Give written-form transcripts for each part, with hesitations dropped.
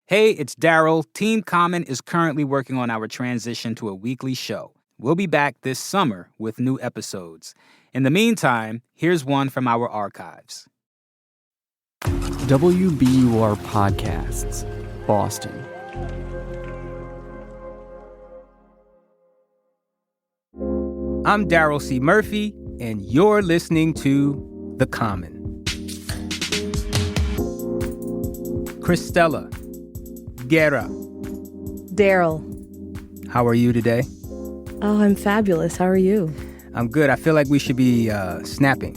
Hey, it's Daryl. Team Common is currently working on our transition to a weekly show. We'll be back this summer with new episodes. In the meantime, here's one from our archives. WBUR Podcasts, Boston. I'm Daryl C. Murphy, and you're listening to The Common. Cristela, Guerra. Daryl. How are you today? Oh, I'm fabulous. How are you? I'm good. I feel like we should be snapping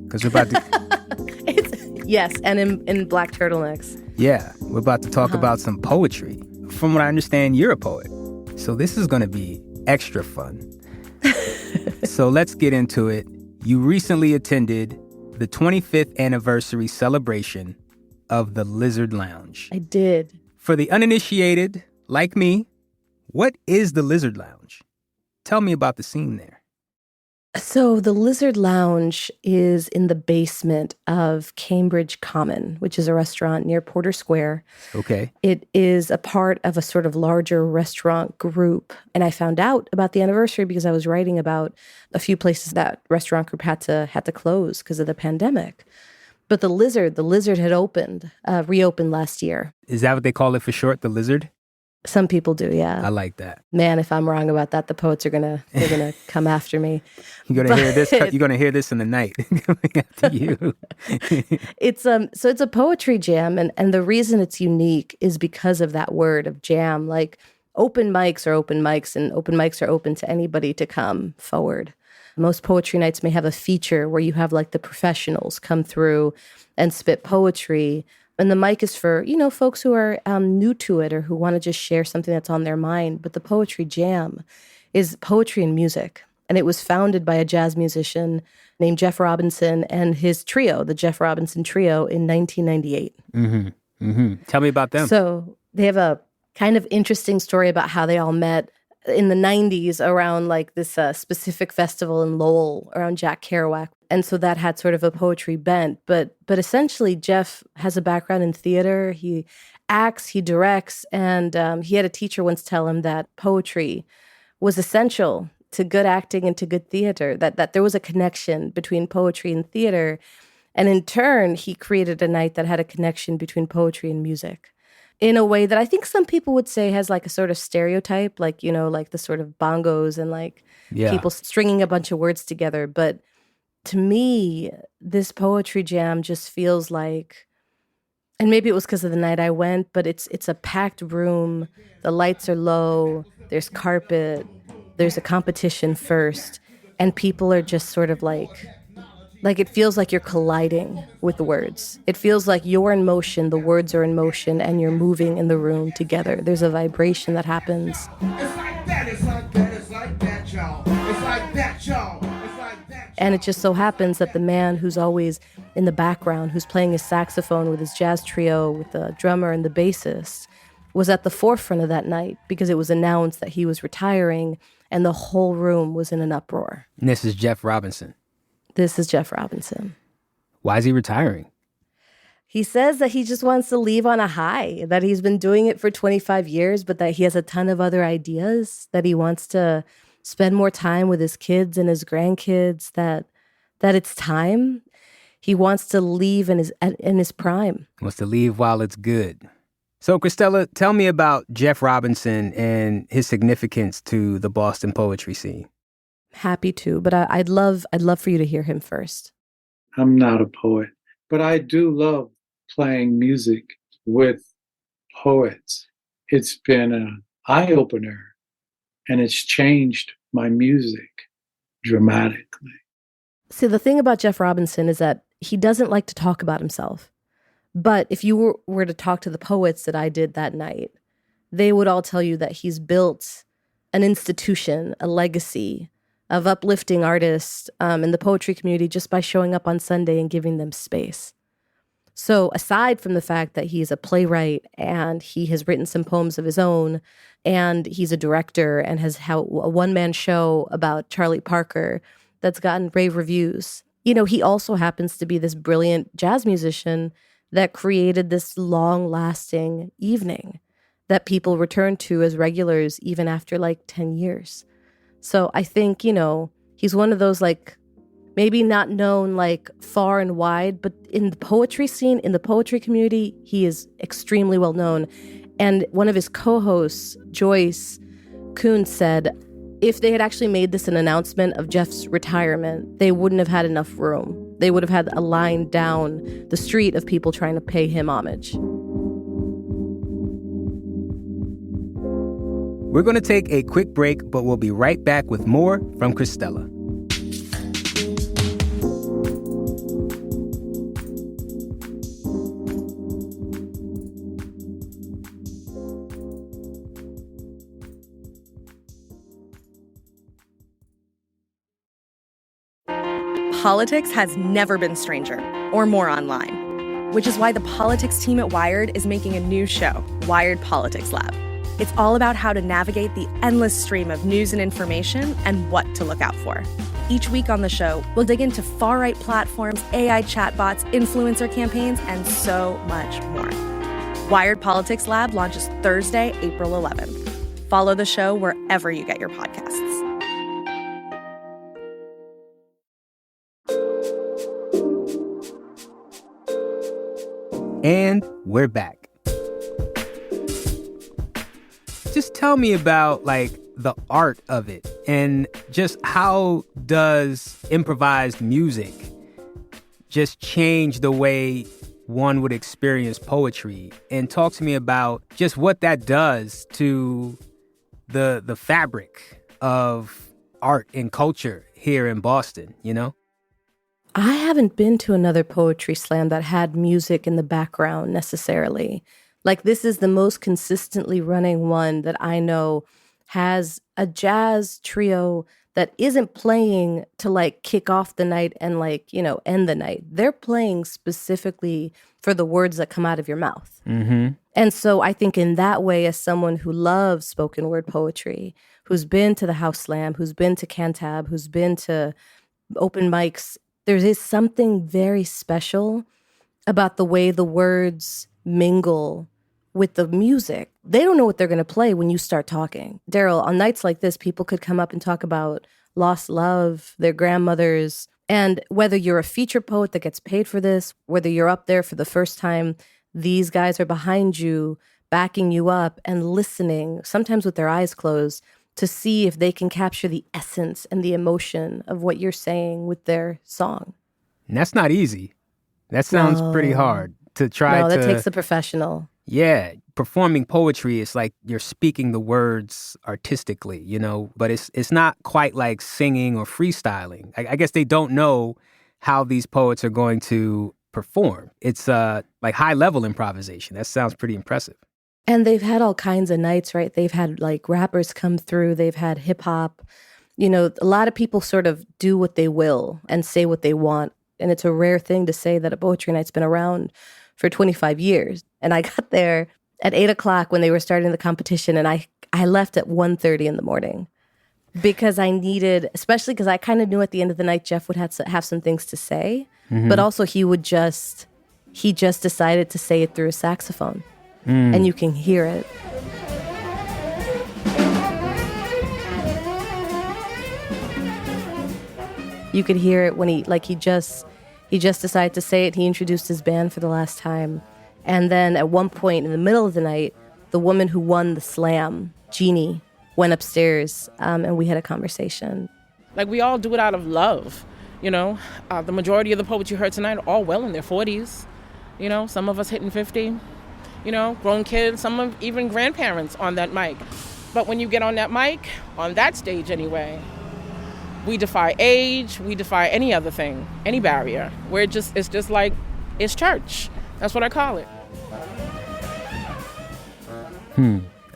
because we're about to... Yes, and in black turtlenecks. Yeah, we're about to talk about some poetry. From what I understand, you're a poet. So this is going to be extra fun. So let's get into it. You recently attended the 25th anniversary celebration of the Lizard Lounge. I did. For the uninitiated, like me, what is the Lizard Lounge? Tell me about the scene there. So the Lizard Lounge is in the basement of Cambridge Common, which is a restaurant near Porter Square. Okay. It is a part of a sort of larger restaurant group. And I found out about the anniversary because I was writing about a few places that restaurant group had to close because of the pandemic. But the Lizard had reopened last year. Is that what they call it for short, the Lizard? Some people do, yeah. I like that. Man, if I'm wrong about that, the poets are gonna come after me. You're gonna hear this. You're gonna hear this in the night coming after you. So it's a poetry jam, and the reason it's unique is because of that word of jam. Like open mics are open mics, and open mics are open to anybody to come forward. Most poetry nights may have a feature where you have like the professionals come through and spit poetry. And the mic is for, folks who are new to it or who want to just share something that's on their mind. But the poetry jam is poetry and music. And it was founded by a jazz musician named Jeff Robinson and his trio, the Jeff Robinson Trio, in 1998. Mm-hmm. Mm-hmm. Tell me about them. So they have a kind of interesting story about how they all met in the 90s around like this specific festival in Lowell around Jack Kerouac. And so that had sort of a poetry bent. But essentially, Jeff has a background in theater. He acts, he directs, and he had a teacher once tell him that poetry was essential to good acting and to good theater, that there was a connection between poetry and theater. And in turn, he created a night that had a connection between poetry and music in a way that I think some people would say has like a sort of stereotype, like, like the sort of bongos and like people stringing a bunch of words together. But to me, this poetry jam just feels like, and maybe it was because of the night I went, but it's a packed room. The lights are low. There's carpet. There's a competition first. And people are just sort of like it feels like you're colliding with the words. It feels like you're in motion, the words are in motion, and you're moving in the room together. There's a vibration that happens. It's like that, it's like that, it's like that, y'all. It's like that, y'all. It's like that, y'all. And it just so happens that the man who's always in the background, who's playing his saxophone with his jazz trio, with the drummer and the bassist, was at the forefront of that night because it was announced that he was retiring, and the whole room was in an uproar. And this is Jeff Robinson. This is Jeff Robinson. Why is he retiring? He says that he just wants to leave on a high, that he's been doing it for 25 years, but that he has a ton of other ideas, that he wants to spend more time with his kids and his grandkids, that it's time. He wants to leave in his prime. He wants to leave while it's good. So, Cristela, tell me about Jeff Robinson and his significance to the Boston poetry scene. Happy to, but I'd love for you to hear him first. I'm not a poet, but I do love playing music with poets. It's been an eye-opener, and it's changed my music dramatically. See, the thing about Jeff Robinson is that he doesn't like to talk about himself. But if you were to talk to the poets that I did that night, they would all tell you that he's built an institution, a legacy of uplifting artists in the poetry community just by showing up on Sunday and giving them space. So aside from the fact that he's a playwright and he has written some poems of his own and he's a director and has a one-man show about Charlie Parker that's gotten rave reviews, he also happens to be this brilliant jazz musician that created this long-lasting evening that people return to as regulars even after like 10 years. So I think, he's one of those like maybe not known like far and wide, but in the poetry scene, in the poetry community, he is extremely well known. And one of his co-hosts, Joyce Kuhn, said if they had actually made this an announcement of Jeff's retirement, they wouldn't have had enough room. They would have had a line down the street of people trying to pay him homage. We're going to take a quick break, but we'll be right back with more from Cristela. Politics has never been stranger or more online, which is why the politics team at Wired is making a new show, Wired Politics Lab. It's all about how to navigate the endless stream of news and information and what to look out for. Each week on the show, we'll dig into far-right platforms, AI chatbots, influencer campaigns, and so much more. Wired Politics Lab launches Thursday, April 11th. Follow the show wherever you get your podcasts. And we're back. Just tell me about like the art of it and just how does improvised music just change the way one would experience poetry, and talk to me about just what that does to the fabric of art and culture here in Boston, I haven't been to another poetry slam that had music in the background necessarily. Like, this is the most consistently running one that I know has a jazz trio that isn't playing to like kick off the night and like, end the night. They're playing specifically for the words that come out of your mouth. Mm-hmm. And so I think in that way, as someone who loves spoken word poetry, who's been to the House Slam, who's been to Cantab, who's been to open mics, there is something very special about the way the words mingle with the music. They don't know what they're going to play when you start talking. Daryl, on nights like this, people could come up and talk about lost love, their grandmothers, and whether you're a feature poet that gets paid for this, whether you're up there for the first time, these guys are behind you, backing you up and listening, sometimes with their eyes closed, to see if they can capture the essence and the emotion of what you're saying with their song. And that's not easy. That sounds pretty hard to try to... No, that takes a professional. Yeah, performing poetry is like you're speaking the words artistically, but it's not quite like singing or freestyling. I guess they don't know how these poets are going to perform. It's like high-level improvisation. That sounds pretty impressive. And they've had all kinds of nights, right? They've had like rappers come through. They've had hip hop. A lot of people sort of do what they will and say what they want. And it's a rare thing to say that a poetry night's been around for 25 years. And I got there at 8:00 when they were starting the competition. And I left at 1:30 in the morning because I needed, especially because I kind of knew at the end of the night, Jeff would have some things to say. Mm-hmm. But also he just decided to say it through a saxophone. And you can hear it. You could hear it when he just decided to say it. He introduced his band for the last time. And then at one point in the middle of the night, the woman who won the slam, Jeannie, went upstairs and we had a conversation. Like, we all do it out of love, The majority of the poets you heard tonight are all well in their 40s. Some of us hitting 50. Grown kids, some of even grandparents on that mic. But when you get on that mic, on that stage anyway, we defy age, we defy any other thing, any barrier. It's just like, it's church. That's what I call it.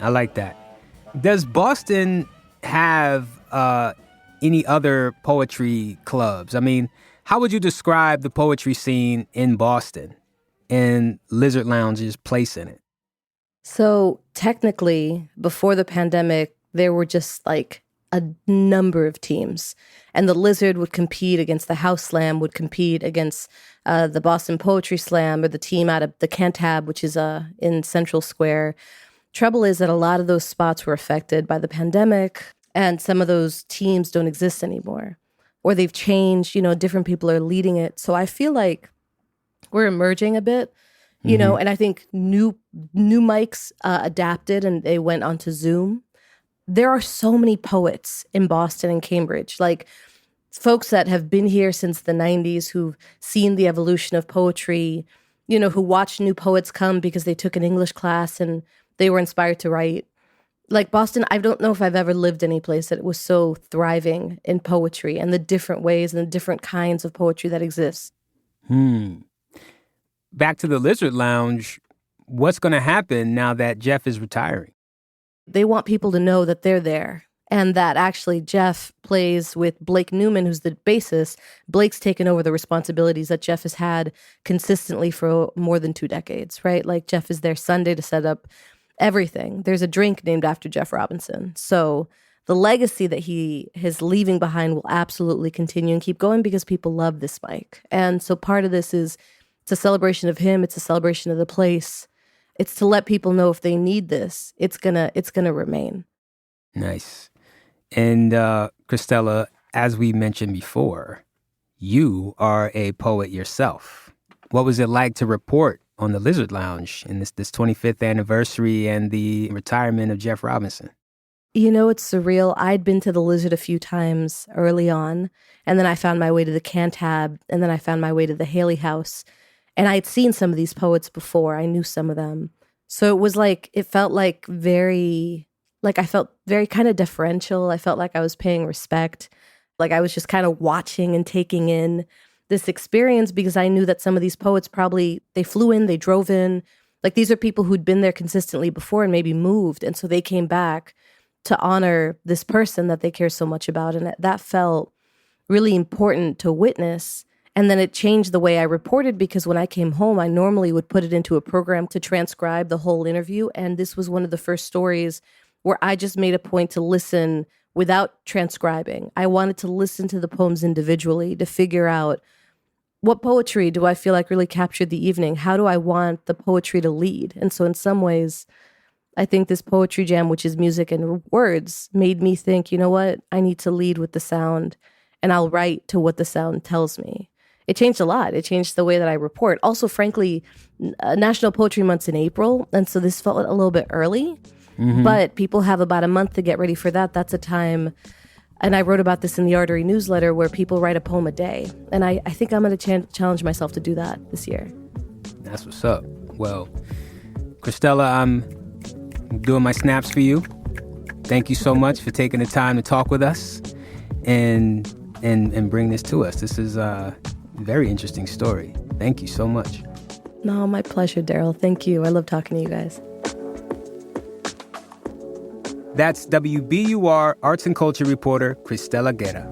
I like that. Does Boston have any other poetry clubs? I mean, how would you describe the poetry scene in Boston and Lizard Lounge's place in it? So technically, before the pandemic, there were just like a number of teams. And the Lizard would compete against the House Slam, would compete against the Boston Poetry Slam, or the team out of the Cantab, which is in Central Square. Trouble is that a lot of those spots were affected by the pandemic, and some of those teams don't exist anymore. Or they've changed, different people are leading it. So I feel like we're emerging a bit, and I think new mics adapted and they went onto Zoom. There are so many poets in Boston and Cambridge, like folks that have been here since the 90s, who've seen the evolution of poetry, who watched new poets come because they took an English class and they were inspired to write. Like Boston, I don't know if I've ever lived any place that was so thriving in poetry and the different ways and the different kinds of poetry that exists. Back to the Lizard Lounge, what's going to happen now that Jeff is retiring? They want people to know that they're there and that actually Jeff plays with Blake Newman, who's the bassist. Blake's taken over the responsibilities that Jeff has had consistently for more than 2 decades, right? Like Jeff is there Sunday to set up everything. There's a drink named after Jeff Robinson. So the legacy that he is leaving behind will absolutely continue and keep going because people love this mic. And so part of this is, it's a celebration of him. It's a celebration of the place. It's to let people know if they need this, it's gonna remain. Nice. And Cristela, as we mentioned before, you are a poet yourself. What was it like to report on the Lizard Lounge in this 25th anniversary and the retirement of Jeff Robinson? It's surreal. I'd been to the Lizard a few times early on, and then I found my way to the Cantab, and then I found my way to the Haley House. And I'd seen some of these poets before. I knew some of them. So it was like, I felt very kind of deferential. I felt like I was paying respect. Like I was just kind of watching and taking in this experience because I knew that some of these poets they flew in, they drove in. Like these are people who'd been there consistently before and maybe moved. And so they came back to honor this person that they care so much about. And that felt really important to witness. And then it changed the way I reported because when I came home, I normally would put it into a program to transcribe the whole interview. And this was one of the first stories where I just made a point to listen without transcribing. I wanted to listen to the poems individually to figure out what poetry do I feel like really captured the evening? How do I want the poetry to lead? And so in some ways, I think this poetry jam, which is music and words, made me think, you know what? I need to lead with the sound and I'll write to what the sound tells me. It changed a lot. It changed the way that I report. Also, frankly, National Poetry Month's in April, and so this felt a little bit early. But people have about a month to get ready for that. That's a time, and I wrote about this in the Artery newsletter, where people write a poem a day. And I think I'm going to challenge myself to do that this year. That's what's up. Well, Cristela, I'm doing my snaps for you. Thank you so much for taking the time to talk with us and bring this to us. This is very interesting story. Thank you so much. No, my pleasure, Daryl. Thank you. I love talking to you guys. That's WBUR arts and culture reporter Cristela Guerra.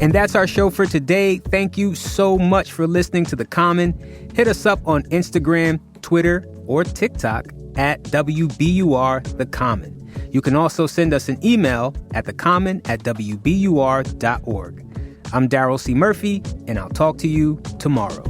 And that's our show for today. Thank you so much for listening to The Common. Hit us up on Instagram, Twitter, or TikTok at WBUR The Common. You can also send us an email at thecommon@wbur.org. I'm Daryl C. Murphy, and I'll talk to you tomorrow.